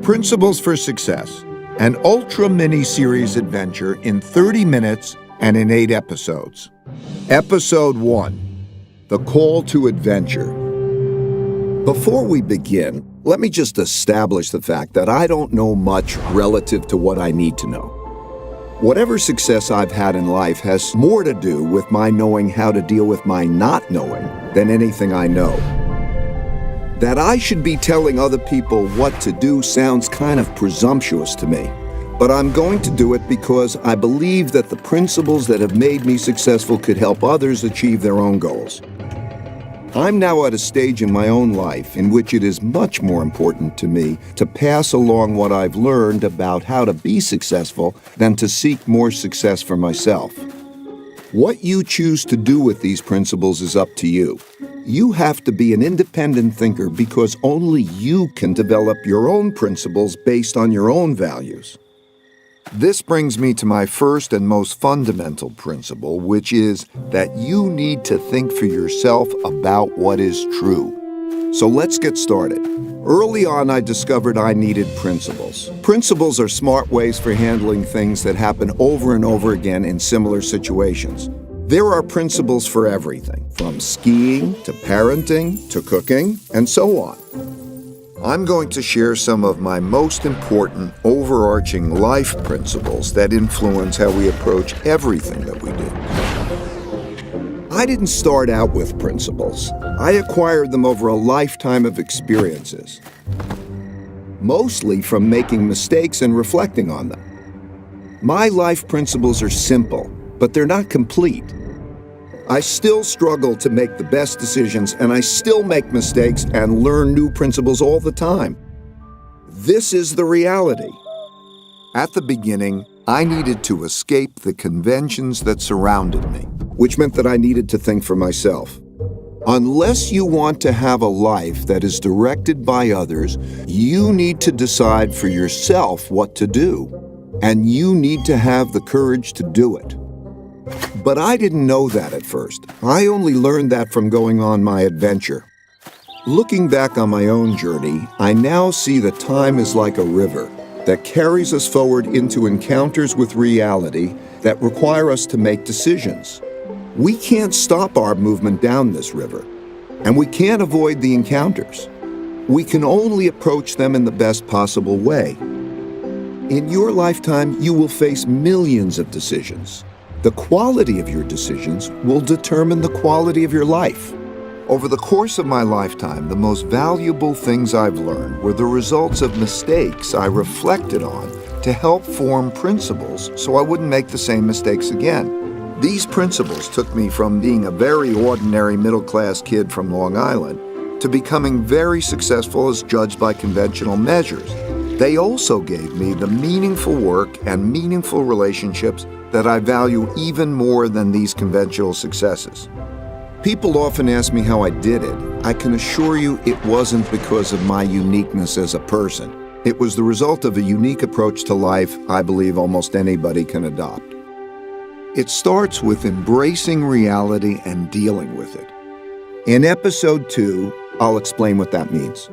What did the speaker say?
Principles for Success, an ultra mini-series adventure in 30 minutes and in 8 episodes. Episode 1, The Call to Adventure. Before we begin, let me just establish the fact that I don't know much relative to what I need to know. Whatever success I've had in life has more to do with my knowing how to deal with my not knowing than anything I know. That I should be telling other people what to do sounds kind of presumptuous to me, but I'm going to do it because I believe that the principles that have made me successful could help others achieve their own goals. I'm now at a stage in my own life in which it is much more important to me to pass along what I've learned about how to be successful than to seek more success for myself. What you choose to do with these principles is up to you. You have to be an independent thinker because only you can develop your own principles based on your own values. This brings me to my first and most fundamental principle, which is that you need to think for yourself about what is true. So let's get started. Early on, I discovered I needed principles. Principles are smart ways for handling things that happen over and over again in similar situations. There are principles for everything, from skiing to parenting to cooking and so on. I'm going to share some of my most important overarching life principles that influence how we approach everything that we do. I didn't start out with principles. I acquired them over a lifetime of experiences, mostly from making mistakes and reflecting on them. My life principles are simple, but they're not complete. I still struggle to make the best decisions, and I still make mistakes and learn new principles all the time. This is the reality. At the beginning, I needed to escape the conventions that surrounded me, which meant that I needed to think for myself. Unless you want to have a life that is directed by others, you need to decide for yourself what to do, and you need to have the courage to do it. But I didn't know that at first. I only learned that from going on my adventure. Looking back on my own journey, I now see that time is like a river that carries us forward into encounters with reality that require us to make decisions. We can't stop our movement down this river, and we can't avoid the encounters. We can only approach them in the best possible way. In your lifetime, you will face millions of decisions. The quality of your decisions will determine the quality of your life. Over the course of my lifetime, the most valuable things I've learned were the results of mistakes I reflected on to help form principles so I wouldn't make the same mistakes again. These principles took me from being a very ordinary middle-class kid from Long Island to becoming very successful as judged by conventional measures. They also gave me the meaningful work and meaningful relationships that I value even more than these conventional successes. People often ask me how I did it. I can assure you it wasn't because of my uniqueness as a person. It was the result of a unique approach to life I believe almost anybody can adopt. It starts with embracing reality and dealing with it. In episode 2, I'll explain what that means.